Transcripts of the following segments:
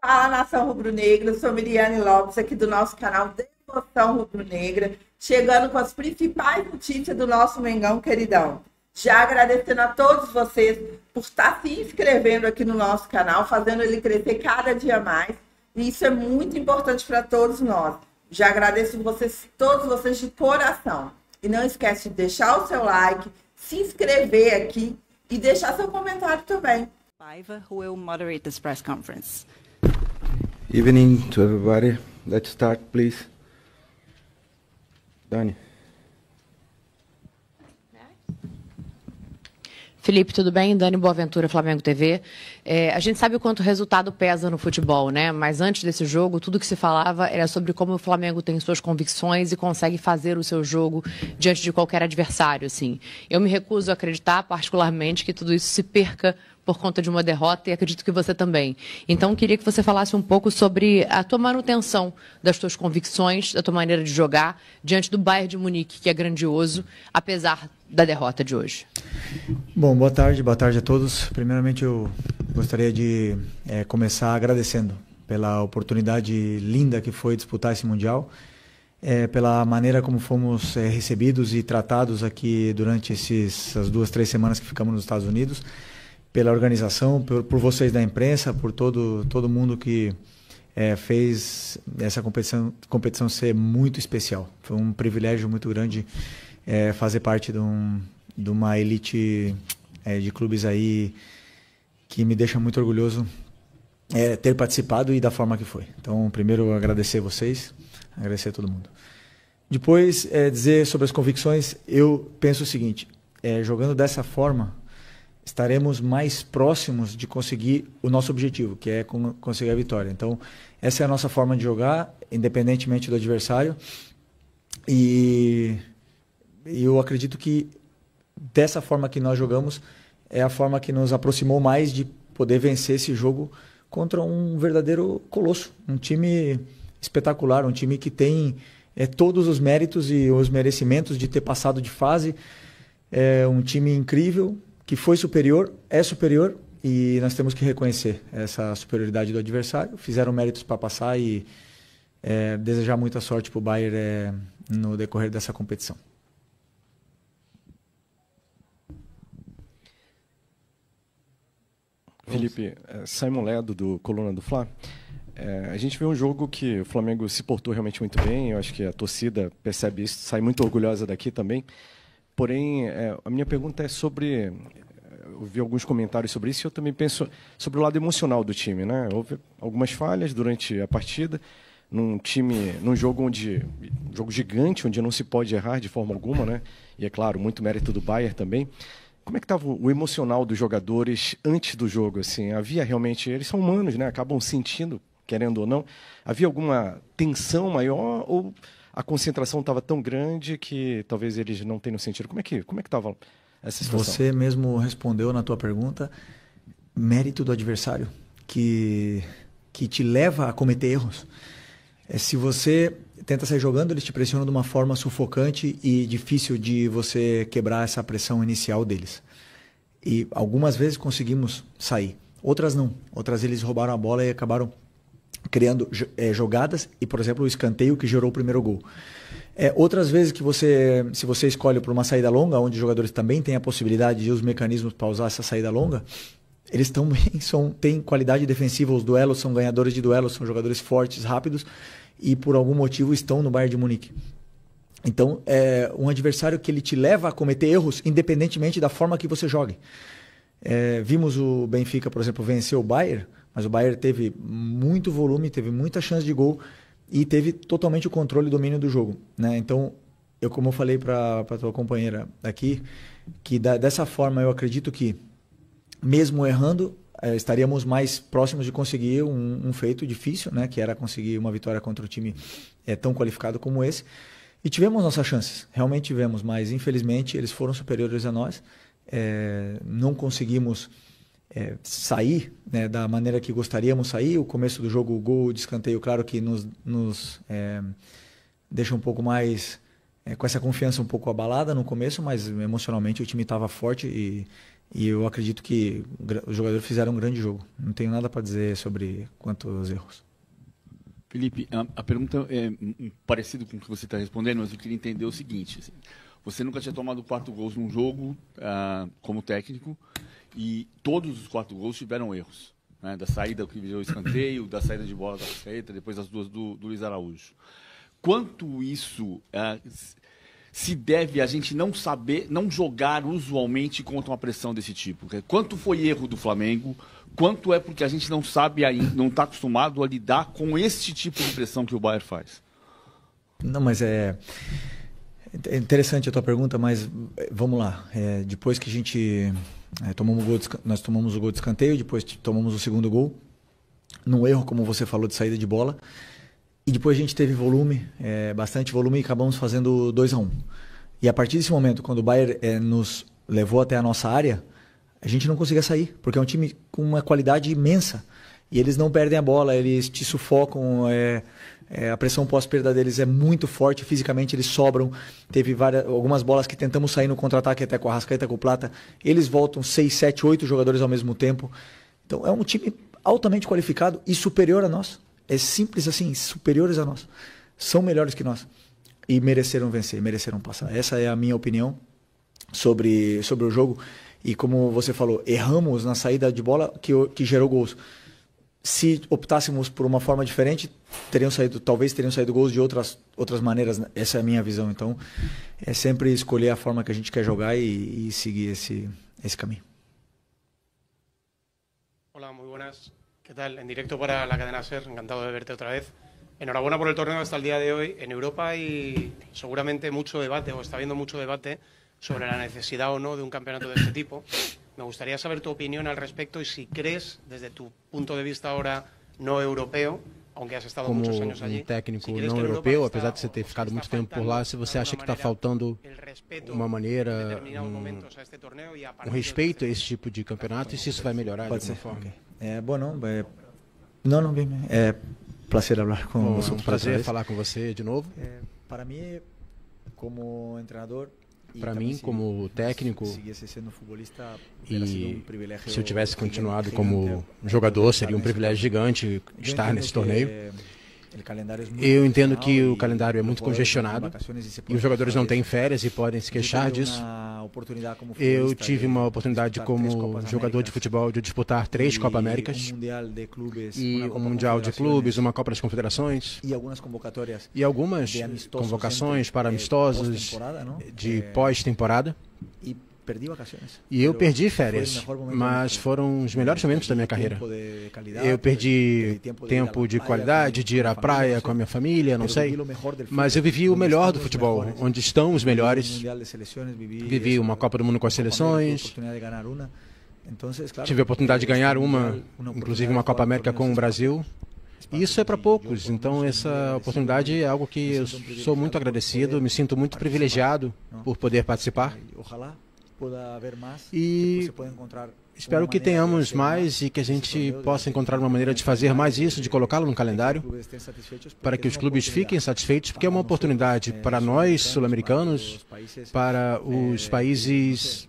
Fala, nação rubro-negra, eu sou Miriane Lopes, aqui do nosso canal Devoção Rubro-Negra, chegando com as principais notícias do nosso Mengão queridão. Já agradecendo a todos vocês por estar se inscrevendo aqui no nosso canal, fazendo ele crescer cada dia mais, e isso é muito importante para todos nós. Já agradeço todos vocês de coração. E não esquece de deixar o seu like, se inscrever aqui e deixar seu comentário também. Paiva, who will moderate this press conference. Evening to everybody. Let's start, please. Dani. Felipe, tudo bem? Dani Boaventura, Flamengo TV. A gente sabe o quanto o resultado pesa no futebol, né? Mas antes desse jogo, tudo que se falava era sobre como o Flamengo tem suas convicções e consegue fazer o seu jogo diante de qualquer adversário, assim. Eu me recuso a acreditar, particularmente, que tudo isso se perca por conta de uma derrota, e acredito que você também. Então, queria que você falasse um pouco sobre a tua manutenção das tuas convicções, da tua maneira de jogar, diante do Bayern de Munique, que é grandioso, apesar da derrota de hoje. Bom, boa tarde a todos. Primeiramente, eu gostaria de começar agradecendo pela oportunidade linda que foi disputar esse Mundial, pela maneira como fomos recebidos e tratados aqui durante essas 2-3 semanas que ficamos nos Estados Unidos, pela organização, por vocês da imprensa, por todo mundo que fez essa competição ser muito especial. Foi um privilégio muito grande fazer parte de uma elite de clubes aí que me deixa muito orgulhoso ter participado e da forma que foi. Então, primeiro, agradecer vocês, agradecer a todo mundo. Depois, dizer sobre as convicções, eu penso o seguinte, jogando dessa forma, estaremos mais próximos de conseguir o nosso objetivo, que é conseguir a vitória. Então, essa é a nossa forma de jogar, independentemente do adversário. E eu acredito que dessa forma que nós jogamos é a forma que nos aproximou mais de poder vencer esse jogo contra um verdadeiro colosso, um time espetacular, um time que tem todos os méritos e os merecimentos de ter passado de fase, um time incrível, que foi superior, é superior, e nós temos que reconhecer essa superioridade do adversário. Fizeram méritos para passar e desejar muita sorte para o Bayern no decorrer dessa competição. Felipe, Simon Ledo, do Coluna do Fla. A gente vê um jogo que o Flamengo se portou realmente muito bem, eu acho que a torcida percebe isso, sai muito orgulhosa daqui também. Porém, a minha pergunta é sobre... Eu vi alguns comentários sobre isso e eu também penso sobre o lado emocional do time, né? Houve algumas falhas durante a partida, num jogo jogo gigante, onde não se pode errar de forma alguma, né? E é claro, muito mérito do Bayern também. Como é que estava o emocional dos jogadores antes do jogo? Assim, havia realmente... Eles são humanos, né? Acabam sentindo, querendo ou não. Havia alguma tensão maior ou a concentração estava tão grande que talvez eles não tenham sentido? Como é que estava essa situação? Você mesmo respondeu na tua pergunta, mérito do adversário, que te leva a cometer erros. Se você tenta sair jogando, eles te pressionam de uma forma sufocante e difícil de você quebrar essa pressão inicial deles. E algumas vezes conseguimos sair, outras não. Outras eles roubaram a bola e acabaram criando jogadas e, por exemplo, o escanteio que gerou o primeiro gol. Outras vezes que se você escolhe por uma saída longa, onde os jogadores também têm a possibilidade de os mecanismos para usar essa saída longa, eles também têm qualidade defensiva, os duelos são ganhadores de duelos, são jogadores fortes, rápidos e por algum motivo estão no Bayern de Munique. Então, é um adversário que ele te leva a cometer erros independentemente da forma que você jogue. Vimos o Benfica, por exemplo, vencer o Bayern, mas o Bayern teve muito volume, teve muita chance de gol e teve totalmente o controle e domínio do jogo, né? Então, como eu falei para a tua companheira aqui, que dessa forma eu acredito que, mesmo errando, estaríamos mais próximos de conseguir um feito difícil, né? Que era conseguir uma vitória contra um time tão qualificado como esse. E tivemos nossas chances, realmente tivemos, mas infelizmente eles foram superiores a nós. Não conseguimos sair, né, da maneira que gostaríamos sair. O começo do jogo, o gol de escanteio, claro que nos deixa um pouco mais com essa confiança um pouco abalada no começo, mas emocionalmente o time estava forte E eu acredito que os jogadores fizeram um grande jogo. Não tenho nada para dizer sobre quantos erros. Felipe, a pergunta é parecida com o que você está respondendo, mas eu queria entender o seguinte. Assim, você nunca tinha tomado 4 gols num jogo como técnico e todos os 4 gols tiveram erros. Né? Da saída que virou escanteio, da saída de bola da Arrascaeta, depois as 2 do Luiz Araújo. Quanto isso se deve a gente não saber, não jogar usualmente contra uma pressão desse tipo? Quanto foi erro do Flamengo? Quanto é porque a gente não sabe ainda, não está acostumado a lidar com esse tipo de pressão que o Bayern faz? Não, mas é interessante a tua pergunta, mas vamos lá. Depois que a gente nós tomamos o gol de escanteio, depois tomamos o segundo gol, num erro, como você falou, de saída de bola. E depois a gente teve volume, bastante volume, e acabamos fazendo 2-1. E a partir desse momento, quando o Bayern nos levou até a nossa área, a gente não conseguia sair, porque é um time com uma qualidade imensa. E eles não perdem a bola, eles te sufocam, a pressão pós-perda deles é muito forte, fisicamente eles sobram. Teve algumas bolas que tentamos sair no contra-ataque, até com a Arrascaeta, com o Plata. Eles voltam 6, 7, 8 jogadores ao mesmo tempo. Então é um time altamente qualificado e superior a nós. É simples assim, superiores a nós. São melhores que nós. E mereceram vencer, mereceram passar. Essa é a minha opinião sobre o jogo. E como você falou, erramos na saída de bola que gerou gols. Se optássemos por uma forma diferente, talvez teriam saído gols de outras maneiras. Essa é a minha visão. Então, é sempre escolher a forma que a gente quer jogar e seguir esse caminho. Hola, muy buenas. ¿Qué tal? En directo para la cadena SER, encantado de verte otra vez. Enhorabuena por el torneo hasta el día de hoy. En Europa hay seguramente mucho debate, o está habiendo mucho debate, sobre la necesidad o no de un campeonato de este tipo. Me gustaría saber tu opinión al respecto y si crees, desde tu punto de vista ahora no europeo, aunque has estado muchos años allí, técnico não europeu, apesar de você ter ficado muito tempo por lá, se você acha que está faltando uma maneira, respeito a esse tipo de campeonato e se isso vai melhorar de alguma forma. Não, bem, é prazer falar com você. É um prazer falar com você de novo. Para mim, como treinador, para mim, como técnico, e se eu tivesse continuado como jogador, seria um privilégio gigante estar nesse torneio. Eu entendo que o calendário é muito congestionado e os jogadores não têm férias e podem se queixar disso. Eu tive uma oportunidade como jogador de futebol de disputar 3 Copa Américas e um Mundial de Clubes, uma Copa das Confederações e algumas convocações para amistosos de pós-temporada. E eu perdi férias, mas foram os melhores momentos da minha carreira. Eu perdi tempo de qualidade, de ir à praia com a minha família, não sei. Mas eu vivi o melhor do futebol, onde estão os melhores. Vivi uma Copa do Mundo com as seleções. Tive a oportunidade de ganhar inclusive uma Copa América com o Brasil. E isso é para poucos, então essa oportunidade é algo que eu sou muito agradecido, me sinto muito privilegiado por poder participar. E espero que tenhamos mais e que a gente possa encontrar uma maneira de fazer mais isso, de colocá-lo no calendário, para que os clubes fiquem satisfeitos, porque é uma oportunidade para nós, sul-americanos, para os países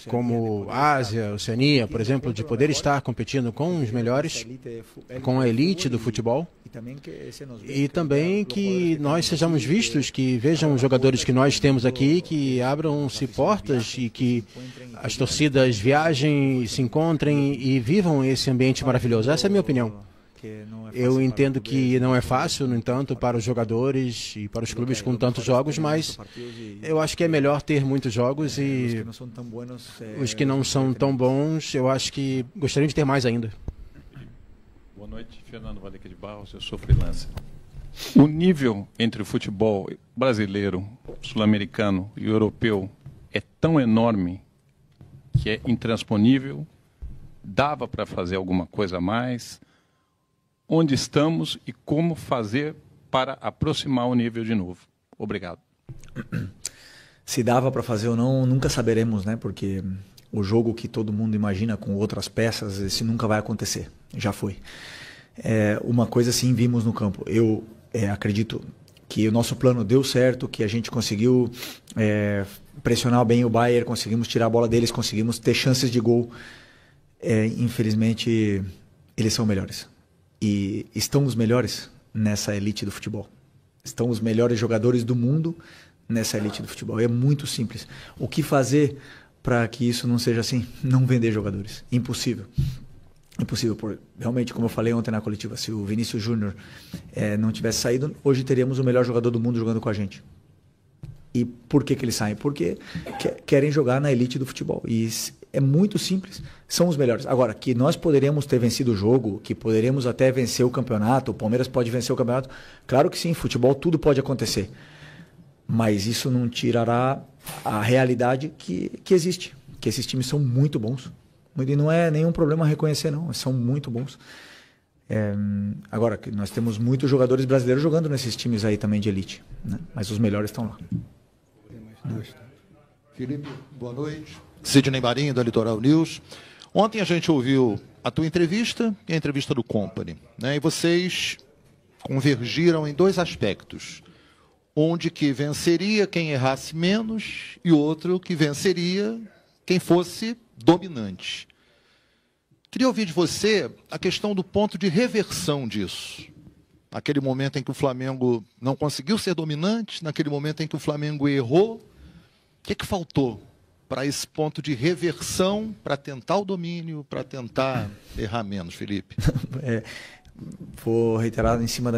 como Ásia, Oceania, por exemplo, de poder estar competindo com os melhores, com a elite do futebol, e também que nós sejamos vistos, que vejam os jogadores que nós temos aqui, que abram-se portas e que as torcidas viajem, se encontrem e vivam esse ambiente maravilhoso. Essa é a minha opinião. Eu entendo que não é fácil, no entanto, para os jogadores e para os clubes com tantos jogos, mas eu acho que é melhor ter muitos jogos e os que não são tão bons, eu acho que gostariam de ter mais ainda. Boa noite, Fernando Valeca de Barros, eu sou freelancer. O nível entre o futebol brasileiro, sul-americano e europeu é tão enorme que é intransponível, dava para fazer alguma coisa a mais. Onde estamos e como fazer para aproximar o nível de novo. Obrigado. Se dava para fazer ou não, nunca saberemos, né? Porque o jogo que todo mundo imagina com outras peças, esse nunca vai acontecer. Já foi. Uma coisa sim vimos no campo. Eu acredito que o nosso plano deu certo, que a gente conseguiu pressionar bem o Bayern, conseguimos tirar a bola deles, conseguimos ter chances de gol. Infelizmente, eles são melhores. E estão os melhores nessa elite do futebol. Estão os melhores jogadores do mundo nessa elite do futebol. É muito simples. O que fazer para que isso não seja assim? Não vender jogadores. Impossível. Impossível. Realmente, como eu falei ontem na coletiva, se o Vinícius Júnior não tivesse saído, hoje teríamos o melhor jogador do mundo jogando com a gente. E por que eles saem? Porque querem jogar na elite do futebol. E é muito simples. São os melhores. Agora, que nós poderíamos ter vencido o jogo, que poderíamos até vencer o campeonato, o Palmeiras pode vencer o campeonato. Claro que sim, futebol tudo pode acontecer. Mas isso não tirará a realidade que existe. Que esses times são muito bons. E não é nenhum problema reconhecer, não. São muito bons. Agora, nós temos muitos jogadores brasileiros jogando nesses times aí também de elite, né? Mas os melhores estão lá. Felipe, boa noite. Sidney Marinho, da Litoral News. Ontem a gente ouviu a tua entrevista e a entrevista do Company, né? E vocês convergiram em dois aspectos. Onde que venceria quem errasse menos e outro que venceria quem fosse dominante. Queria ouvir de você a questão do ponto de reversão disso. Naquele momento em que o Flamengo não conseguiu ser dominante, naquele momento em que o Flamengo errou, o que faltou para esse ponto de reversão, para tentar o domínio, para tentar errar menos, Felipe? Vou reiterar em cima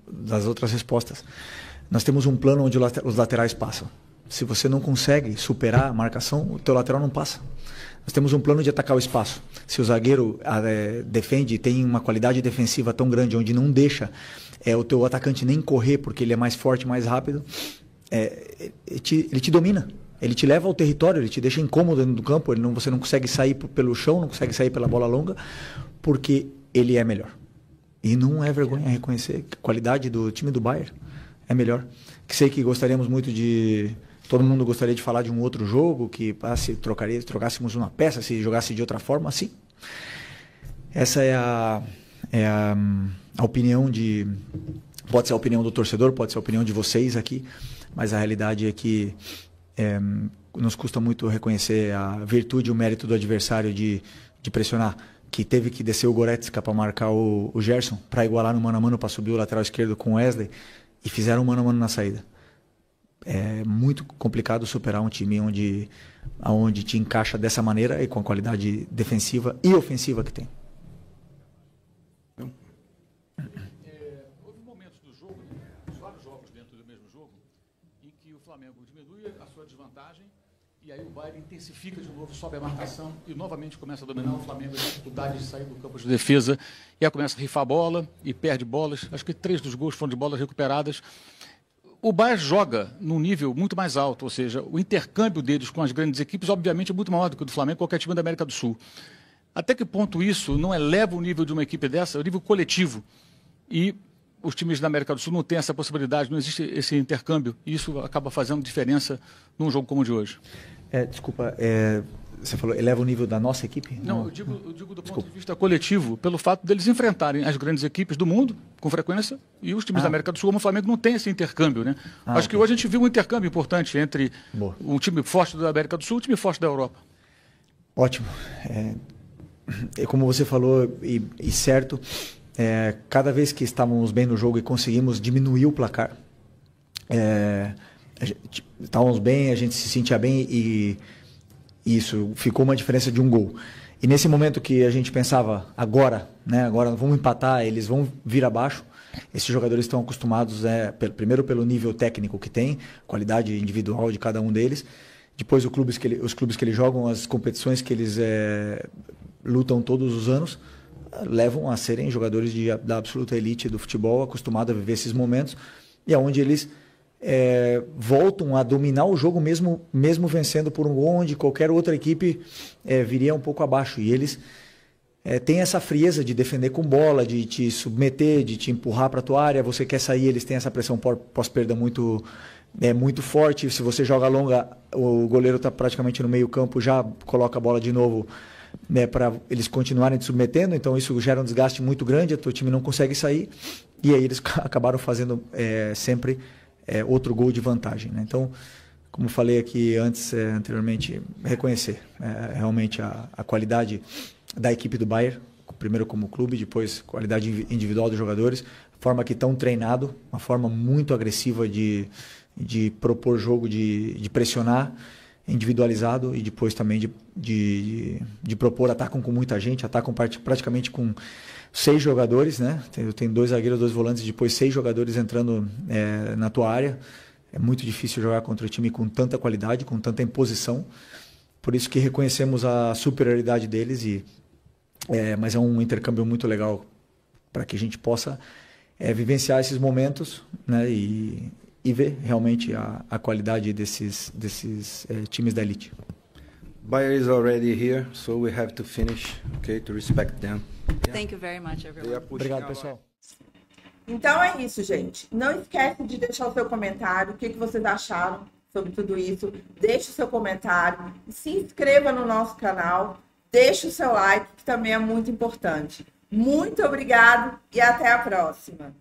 das outras respostas. Nós temos um plano onde os laterais passam. Se você não consegue superar a marcação, o teu lateral não passa. Nós temos um plano de atacar o espaço. Se o zagueiro defende, tem uma qualidade defensiva tão grande, onde não deixa o teu atacante nem correr, porque ele é mais forte, mais rápido, ele te domina. Ele te leva ao território, ele te deixa incômodo dentro do campo, você não consegue sair pelo chão, não consegue sair pela bola longa, porque ele é melhor. E não é vergonha reconhecer a qualidade do time do Bayern. É melhor. Sei que gostaríamos muito de... Todo mundo gostaria de falar de um outro jogo, que se trocássemos uma peça, se jogasse de outra forma, sim. Essa é a opinião de... Pode ser a opinião do torcedor, pode ser a opinião de vocês aqui, mas a realidade é que nos custa muito reconhecer a virtude e o mérito do adversário de pressionar, que teve que descer o Goretzka para marcar o Gerson, para igualar no mano a mano, para subir o lateral esquerdo com o Wesley, e fizeram um mano a mano na saída. É muito complicado superar um time onde te encaixa dessa maneira e com a qualidade defensiva e ofensiva que tem. Houve momentos do jogo, vários jogos dentro do mesmo jogo, em que o Flamengo diminui a sua desvantagem e aí o Bayern intensifica de novo, sobe a marcação e novamente começa a dominar. O Flamengo tem dificuldade de sair do campo de defesa e aí começa a rifar a bola e perde bolas. Acho que 3 dos gols foram de bolas recuperadas. O Bayern joga num nível muito mais alto, ou seja, o intercâmbio deles com as grandes equipes, obviamente, é muito maior do que o do Flamengo, qualquer time da América do Sul. Até que ponto isso não eleva o nível de uma equipe dessa, o nível coletivo? E os times da América do Sul não têm essa possibilidade, não existe esse intercâmbio, e isso acaba fazendo diferença num jogo como o de hoje. Desculpa, você falou, eleva o nível da nossa equipe? Não, eu digo do ponto de vista coletivo, pelo fato deles enfrentarem as grandes equipes do mundo, com frequência, e os times da América do Sul, como o Flamengo, não tem esse intercâmbio, né? Acho que hoje a gente viu um intercâmbio importante entre um time forte da América do Sul e um time forte da Europa. Ótimo. Como você falou, e certo, cada vez que estávamos bem no jogo e conseguimos diminuir o placar, estávamos bem, a gente se sentia bem e isso ficou uma diferença de um gol. E nesse momento que a gente pensava, agora vamos empatar, eles vão vir abaixo, esses jogadores estão acostumados, primeiro pelo nível técnico que tem, qualidade individual de cada um deles, depois os clubes que eles jogam, as competições que eles lutam todos os anos, levam a serem jogadores da absoluta elite do futebol, acostumados a viver esses momentos, e aonde eles voltam a dominar o jogo mesmo vencendo por um gol, onde qualquer outra equipe viria um pouco abaixo. E eles têm essa frieza de defender com bola, de te submeter, de te empurrar para a tua área. Você quer sair, eles têm essa pressão pós-perda muito forte. Se você joga longa, o goleiro está praticamente no meio campo, já coloca a bola de novo para eles continuarem te submetendo. Então isso gera um desgaste muito grande, o teu time não consegue sair. E aí eles acabaram fazendo sempre... outro gol de vantagem, né? Então, como falei aqui antes, anteriormente, reconhecer realmente a qualidade da equipe do Bayern, primeiro como clube, depois qualidade individual dos jogadores, forma que estão treinados, uma forma muito agressiva de propor jogo, de pressionar, individualizado, e depois também de propor, atacam com muita gente, atacam praticamente com 6 jogadores, né? Tem 2 zagueiros, 2 volantes, depois 6 jogadores entrando na tua área. É muito difícil jogar contra um time com tanta qualidade, com tanta imposição. Por isso que reconhecemos a superioridade deles, mas é um intercâmbio muito legal para que a gente possa vivenciar esses momentos, né? E ver realmente a qualidade desses times da elite. Bayern is already here, so we have to finish, okay, to respect them. Thank you very much, everyone. Obrigado, pessoal. Então é isso, gente. Não esquece de deixar o seu comentário, o que vocês acharam sobre tudo isso. Deixe o seu comentário, se inscreva no nosso canal, deixe o seu like, que também é muito importante. Muito obrigado e até a próxima.